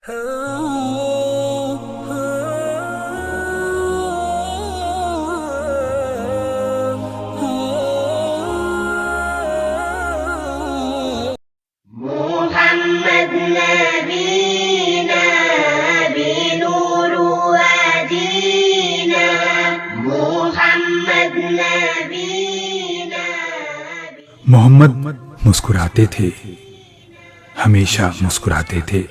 محمد نبينا بنور وادينا محمد نبينا. محمد مسکراتے تھے، ہمیشہ مسکراتے تھے.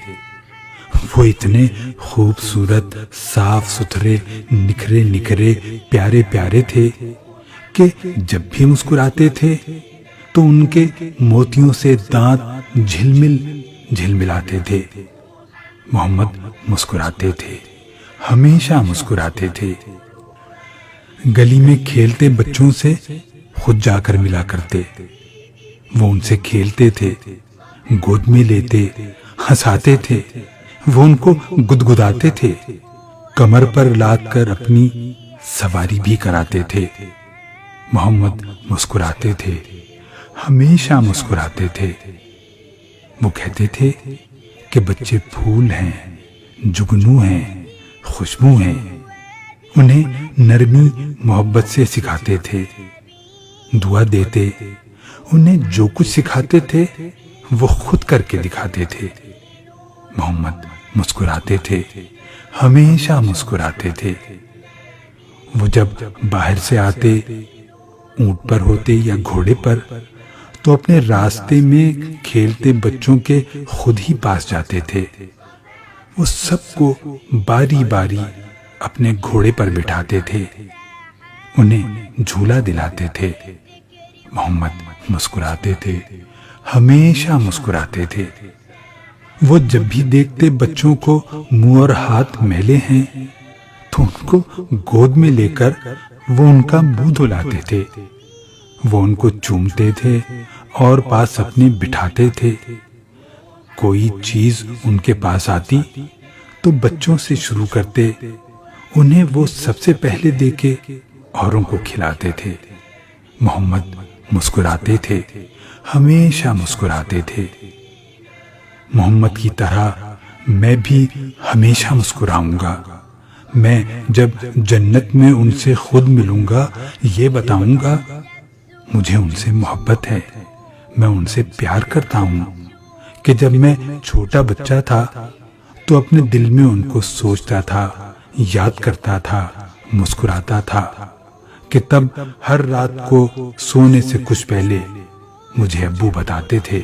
وہ اتنے خوبصورت، صاف ستھرے، نکھرے نکھرے، پیارے پیارے تھے کہ جب بھی مسکراتے تھے تو ان کے موتیوں سے دانت جھلمل جھلملاتے تھے. محمد مسکراتے تھے، ہمیشہ مسکراتے تھے. گلی میں کھیلتے بچوں سے خود جا کر ملا کرتے. وہ ان سے کھیلتے تھے، گود میں لیتے، ہنساتے تھے. وہ ان کو گدگداتے تھے، کمر پر لاد کر اپنی سواری بھی کراتے تھے. محمد مسکراتے تھے، ہمیشہ مسکراتے تھے. وہ کہتے تھے کہ بچے پھول ہیں، جگنو ہیں، خوشبو ہیں. انہیں نرمی محبت سے سکھاتے تھے، دعا دیتے. انہیں جو کچھ سکھاتے تھے وہ خود کر کے دکھاتے تھے. محمد مسکراتے تھے، ہمیشہ مسکراتے تھے. وہ جب باہر سے آتے، اونٹ پر ہوتے یا گھوڑے پر، تو اپنے راستے میں کھیلتے بچوں کے خود ہی پاس جاتے تھے. وہ سب کو باری باری اپنے گھوڑے پر بٹھاتے تھے، انہیں جھولا دلاتے تھے. محمد مسکراتے تھے، ہمیشہ مسکراتے تھے. وہ جب بھی دیکھتے بچوں کو منہ اور ہاتھ میلے ہیں تو ان کو گود میں لے کر وہ ان کا منہ دھلاتے تھے. وہ ان کو چومتے تھے اور پاس اپنے بٹھاتے تھے. کوئی چیز ان کے پاس آتی تو بچوں سے شروع کرتے. انہیں وہ سب سے پہلے دے کے اوروں کو کھلاتے تھے. محمد مسکراتے تھے، ہمیشہ مسکراتے تھے. محمد کی طرح میں بھی ہمیشہ مسکراؤں گا. میں جب جنت میں ان سے خود ملوں گا یہ بتاؤں گا مجھے ان سے محبت ہے، میں ان سے پیار کرتا ہوں کہ جب میں چھوٹا بچہ تھا تو اپنے دل میں ان کو سوچتا تھا، یاد کرتا تھا، مسکراتا تھا کہ تب ہر رات کو سونے سے کچھ پہلے مجھے ابو بتاتے تھے.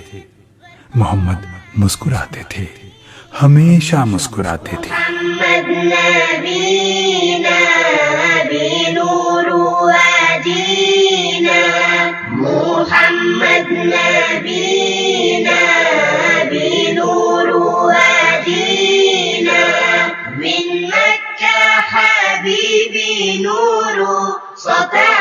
محمد مسکراتے تھے، ہمیشہ مسکراتے تھے. محمد نبينا بنور وادينا محمد نبينا بنور وادينا من مكة حبيبي نور سطع